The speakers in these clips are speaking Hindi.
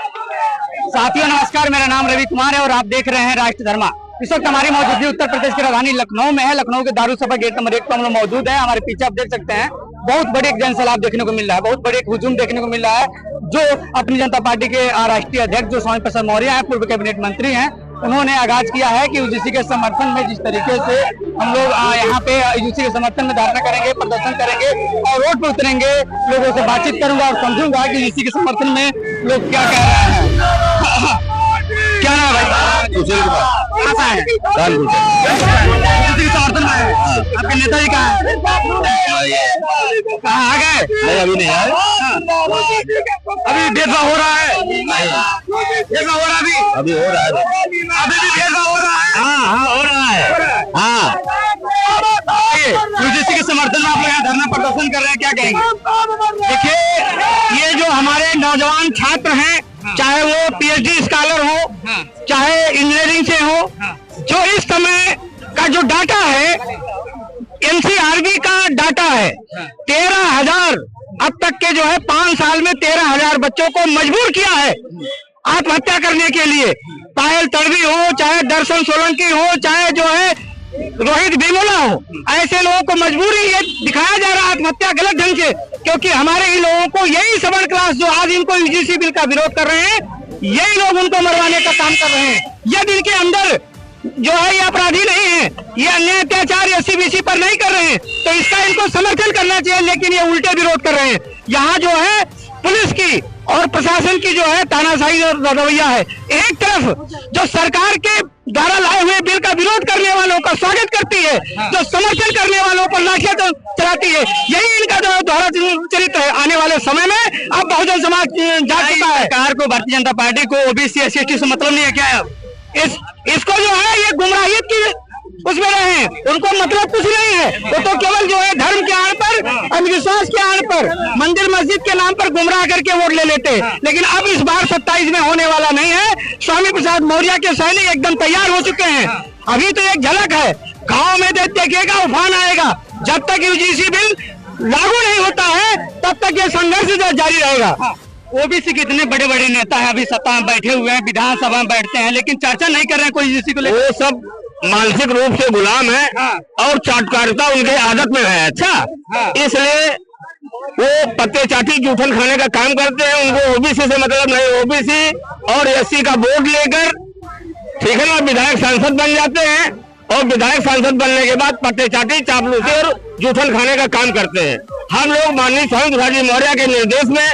साथियों नमस्कार, मेरा नाम रवि कुमार है और आप देख रहे हैं राष्ट्र धर्मा। इस वक्त हमारी मौजूदगी उत्तर प्रदेश की राजधानी लखनऊ में है। लखनऊ के दारुसफा गेट नंबर 1 पर हम लोग मौजूद है। हमारे पीछे आप देख सकते हैं बहुत बड़ी एक जनसैलाब देखने को मिल रहा है, बहुत बड़ी एक हुजूम देखने को मिल रहा है। जो अपनी जनता पार्टी के राष्ट्रीय अध्यक्ष जो स्वामी प्रसाद मौर्य हैं, पूर्व कैबिनेट मंत्री हैं, उन्होंने आगाज किया है कि यूजीसी के समर्थन में जिस तरीके से हम लोग यहाँ पे यूजीसी के समर्थन में धरना करेंगे, प्रदर्शन करेंगे और रोड पे उतरेंगे। लोगों से बातचीत करूंगा और समझूंगा कि यूजीसी के समर्थन में लोग क्या कह रहे हैं। क्या नाम है भाई? कहाँ है? समर्थन में है। आपके नेताजी कहाँ है? कहाँ आ गए? नहीं, अभी नहीं आए। अभी भेदभाव हो रहा है? भेदभाव हो रहा है? अभी हो रहा है। अभी भी भेदभाव हो रहा है? हाँ हो रहा है। हाँ, यूजीसी के समर्थन में आप लोग यहाँ धरना प्रदर्शन कर रहे हैं, क्या कहेंगे? देखिए ये जो हमारे नौजवान छात्र हैं, चाहे वो पीएचडी स्कॉलर हो, चाहे इंजीनियरिंग से हो, जो इस समय का जो डाटा है एनसीआरबी का डाटा है, 13,000 अब तक के जो है 5 साल में 13,000 बच्चों को मजबूर किया है आत्महत्या करने के लिए। पायल तड़वी हो, चाहे दर्शन सोलंकी हो, चाहे जो है रोहित वेमुला हो, ऐसे लोगों को मजबूरी ये दिखाया जा रहा है आत्महत्या गलत ढंग से, क्योंकि हमारे ही लोगों को यही सवर्ण क्लास जो आज इनको यूजीसी बिल का विरोध कर रहे हैं, यही लोग उनको मरवाने का काम कर रहे हैं। यदि इनके अंदर जो है ये अपराधी नहीं है, ये अन्य अत्याचार एससी-बीसी पर नहीं कर रहे हैं, तो इसका इनको समर्थन करना चाहिए, लेकिन ये उल्टे विरोध कर रहे हैं। यहाँ जो है पुलिस की और प्रशासन की जो है तानाशाही और रवैया है। एक तरफ जो सरकार के द्वारा लाए हुए बिल का विरोध करने वालों का स्वागत करती है, जो समर्थन करने वालों पर लाठियां चलाती है, यही इनका जो द्वारा चरित्र है। आने वाले समय में अब बहुजन समाज जाग चुका है। सरकार को, भारतीय जनता पार्टी को ओबीसी एससी से मतलब नहीं है क्या? इसको जो है ये गुमराहियत की उसमें रहे, उनको मतलब कुछ नहीं है। वो तो केवल जो है धर्म के आड़ पर, अंधविश्वास के आड़ पर, मंदिर मस्जिद के नाम पर गुमराह करके वोट ले लेते हैं। लेकिन अब इस बार 27 में होने वाला नहीं है। स्वामी प्रसाद मौर्य के सैनिक एकदम तैयार हो चुके हैं। अभी तो एक झलक है, गाँव में देखिएगा उफान आएगा। जब तक यूजीसी बिल लागू नहीं होता है तब तक ये संघर्ष जारी रहेगा। ओबीसी के इतने बड़े बड़े नेता है, अभी सत्ता में बैठे हुए हैं, विधानसभा में बैठते हैं, लेकिन चर्चा नहीं कर रहे हैं कोई यूजीसी को लेकर। वो सब मानसिक रूप से गुलाम है और चाटकारिता उनके आदत में है। अच्छा, इसलिए वो पत्ते चाटी जूठन खाने का काम करते हैं। उनको ओबीसी से मतलब नहीं। ओबीसी और एससी का वोट लेकर ठीक है ना, विधायक सांसद बन जाते हैं और विधायक सांसद बनने के बाद पत्ते चाटी, चापलूसी और जूठन खाने का काम करते हैं। हम लोग माननीय स्वामी प्रसाद मौर्य के निर्देश में,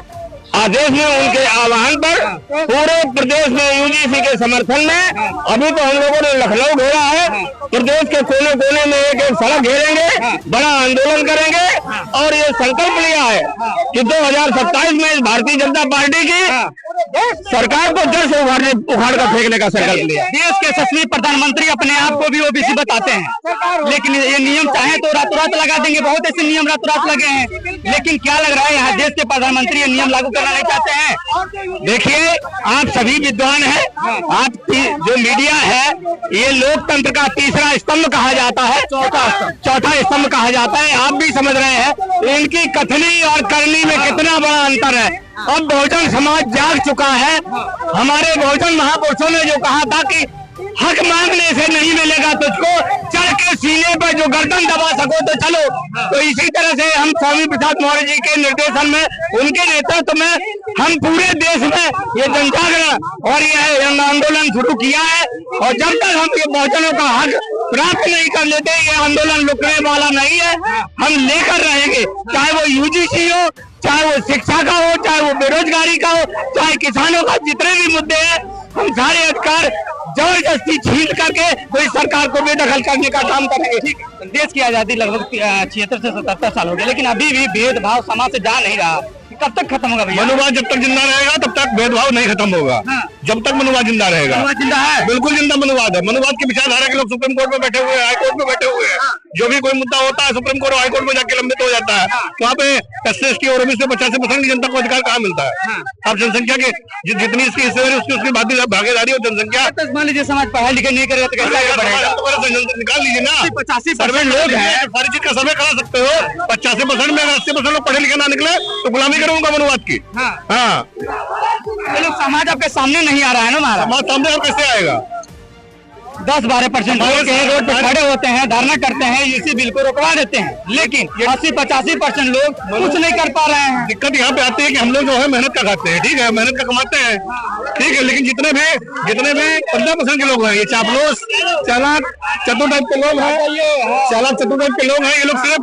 आदेश में, उनके आह्वान पर पूरे प्रदेश में यूजीसी के समर्थन में अभी तो हम लोगों ने लखनऊ घेरा है। प्रदेश के कोने कोने में एक सड़क घेरेंगे, बड़ा आंदोलन करेंगे और ये संकल्प लिया है कि 2027 में इस भारतीय जनता पार्टी की सरकार को जड़ से उखाड़ कर फेंकने का संकल्प लिया। देश के यशस्वी प्रधानमंत्री अपने आप को भी ओबीसी बताते हैं, लेकिन ये नियम चाहे तो रातों रात लगा देंगे। बहुत ऐसे नियम रातों रात लगे हैं, लेकिन क्या लग रहा है यहाँ देश के प्रधानमंत्री ये नियम लागू नहीं चाहते हैं। देखिए, आप सभी विद्वान हैं, आपकी जो मीडिया है ये लोकतंत्र का तीसरा स्तंभ कहा जाता है, चौथा स्तंभ कहा जाता है। आप भी समझ रहे हैं इनकी कथनी और करनी में कितना बड़ा अंतर है। अब बहुजन समाज जाग चुका है। हमारे बहुजन महापुरुषों ने जो कहा था कि हक मांगने से नहीं मिलेगा तुझको, चढ़ के सीने पर जो गर्दन दबा सको तो चलो। तो इसी तरह से हम स्वामी प्रसाद मौर्य जी के निर्देशन में, उनके नेतृत्व में हम पूरे देश में ये जनजागरण और ये आंदोलन शुरू किया है। और जब तक हम ये बहुजनों का हक प्राप्त नहीं कर लेते, ये आंदोलन रुकने वाला नहीं है। हम लेकर रहेंगे, चाहे वो यूजीसी हो, चाहे वो शिक्षा का हो, चाहे वो बेरोजगारी का हो, चाहे किसानों का, जितने भी मुद्दे हैं, हम सारे अधिकार जबरदस्ती छीन करके कोई सरकार को बेदखल करने का काम करेंगे। देश की आजादी लगभग 76 से 77 साल हो गए, लेकिन अभी भी भेदभाव समाज से जा नहीं रहा। कब तक खत्म होगा भैया? मनुवाद जब तक जिंदा रहेगा तब तक भेदभाव नहीं खत्म होगा। जब तक मनुवाद जिंदा रहेगा। मनुवाद जिंदा है, बिल्कुल जिंदा मनुवाद है। मनुवाद की विचारधारा के लोग सुप्रीम कोर्ट में बैठे हुए हैं, हाई कोर्ट में बैठे हुए हैं। जो भी कोई मुद्दा होता है सुप्रीम कोर्ट और हाई कोर्ट में जाके लंबित हो जाता है। वहाँ पे SC ST और OBC 85% की जनता को अधिकार कहाँ मिलता है? अब जनसंख्या के जितनी इसकी हिस्सेदारी उसकी भागीदारी और जनसंख्या, मान लीजिए समाज पढ़ाई लिखाई नहीं करेगा तो कैसे आगे बढ़ेगा? निकाल लीजिए ना, 85% लोग हैं, सारी चीज का सर्वे करा सकते हो। 85% में अगर 80% लोग पढ़े लिखे ना निकले तो गुलामी करूंगा मनुवाद की। हाँ, ये लोग समाज आपके सामने नहीं आ रहा है ना महाराज? समाज सामने और कैसे आएगा? 10-12% लोग रोड पे खड़े होते हैं, धरना करते हैं, इसी बिल को रोकवा देते हैं, लेकिन 80-85% लोग कुछ नहीं कर पा रहे हैं। दिक्कत यहाँ पे आती है कि हम लोग जो है मेहनत का खाते हैं, ठीक है, मेहनत का कमाते हैं, ठीक है, लेकिन जितने भी 15% के लोग हैं, ये चापलूस चालाक चतुर टाइप के लोग हैं, चालाक चतुर टाइप के लोग हैं, ये लोग सिर्फ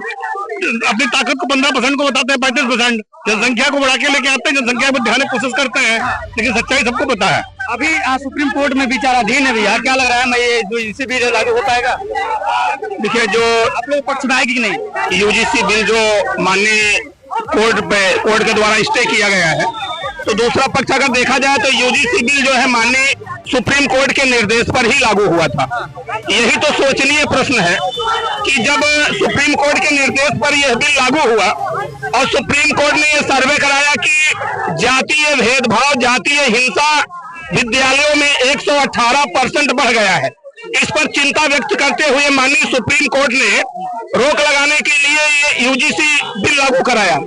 अपनी ताकत को 15% को बताते हैं, 35% जनसंख्या को बढ़ा के लेके आते हैं, जनसंख्या पर ध्यान की कोशिश करते हैं, लेकिन सच्चाई सबको पता है। अभी सुप्रीम कोर्ट में विचाराधीन है भैया, क्या लग रहा है मैं ये जो इसी बिल लागू हो पाएगा? देखिए, जो आप लोग पक्ष में आएगी कि नहीं? UGC बिल जो माननीय कोर्ट के द्वारा स्टे किया गया है, तो दूसरा पक्ष अगर देखा जाए तो UGC बिल जो है माननीय सुप्रीम कोर्ट के निर्देश पर ही लागू हुआ था। यही तो सोचनीय प्रश्न है कि जब सुप्रीम कोर्ट के निर्देश पर यह बिल लागू हुआ और सुप्रीम कोर्ट ने यह सर्वे कराया कि जातीय भेदभाव, जातीय हिंसा विद्यालयों में 118% बढ़ गया है, इस पर चिंता व्यक्त करते हुए माननीय सुप्रीम कोर्ट ने रोक लगाने के लिए ये UGC बिल लागू कराया,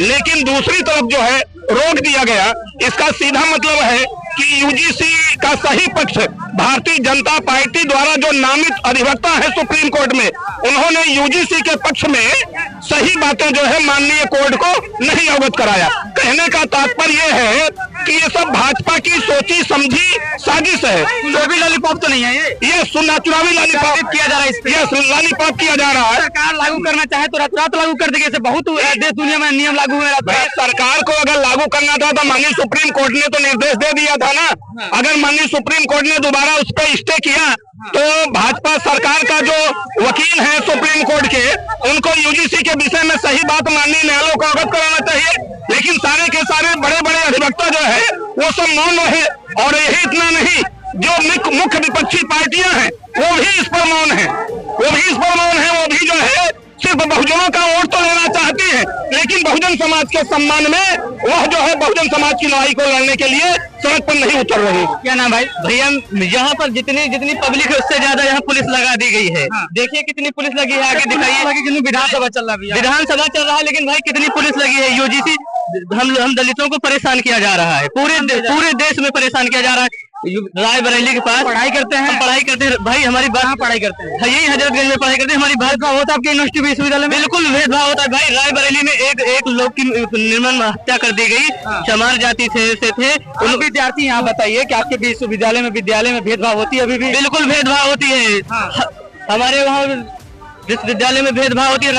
लेकिन दूसरी तरफ जो है रोक दिया गया। इसका सीधा मतलब है कि UGC का सही पक्ष भारतीय जनता पार्टी द्वारा जो नामित अधिवक्ता है सुप्रीम कोर्ट में, उन्होंने UGC के पक्ष में सही बातें जो है माननीय कोर्ट को नहीं अवगत कराया। कहने का तात्पर्य यह है कि ये सब भाजपा की सोची समझी साजिश है। चुनावी लॉलीपॉप तो नहीं है ये चुनावी लॉलीपॉप किया जा रहा है, इस पे ये लॉलीपॉप किया जा रहा है। सरकार लागू करना चाहे तो रात लागू कर देगी, बहुत देश दुनिया में नियम लागू हुए। भाई, सरकार को अगर लागू करना था तो माननीय सुप्रीम कोर्ट ने तो निर्देश दे दिया था ना। अगर माननीय सुप्रीम कोर्ट ने दोबारा उस पर स्टे किया तो भाजपा सरकार का जो वकील है सुप्रीम कोर्ट के, उनको UGC के विषय में सही बात माननीय न्यायालयों को अवगत कराना चाहिए, लेकिन सारे के सारे बड़े बड़े अधिवक्ता जो है वो सब मौन रहे। और यही इतना नहीं, जो मुख्य विपक्षी पार्टियां हैं वो भी इस पर मौन है, वो भी जो है सिर्फ बहुजनों का वोट तो लेना चाहती है, लेकिन बहुजन समाज के सम्मान में वह जो है बहुजन समाज की लड़ाई को लड़ने के लिए सड़क पर नहीं उतर रही। क्या नाम भाई? भैया, यहाँ पर जितनी पब्लिक है उससे ज्यादा यहाँ पुलिस लगा दी गई है। देखिए कितनी पुलिस लगी है, आगे दिखाइए। विधानसभा चल रहा है, विधानसभा चल रहा है, लेकिन भाई कितनी पुलिस लगी है। UGC हम दलितों को परेशान किया जा रहा है, पूरे देश में परेशान किया जा रहा है। रायबरेली के पास पढ़ाई करते हैं भाई, हमारी बात पढ़ाई करते हैं, यही हजरतगंज में पढ़ाई करते हैं। हमारी बात होता है आपके यूनिवर्सिटी विश्वविद्यालय में? बिल्कुल भेदभाव होता है भाई। रायबरेली में एक लोग की निर्मम हत्या कर दी गई, चमार जाति से थे। उन विद्यार्थी यहाँ बताइए कि आपके विश्वविद्यालय में भेदभाव होती है? अभी भी बिल्कुल भेदभाव होती है। हमारे वहाँ विश्वविद्यालय में भेदभाव होती है।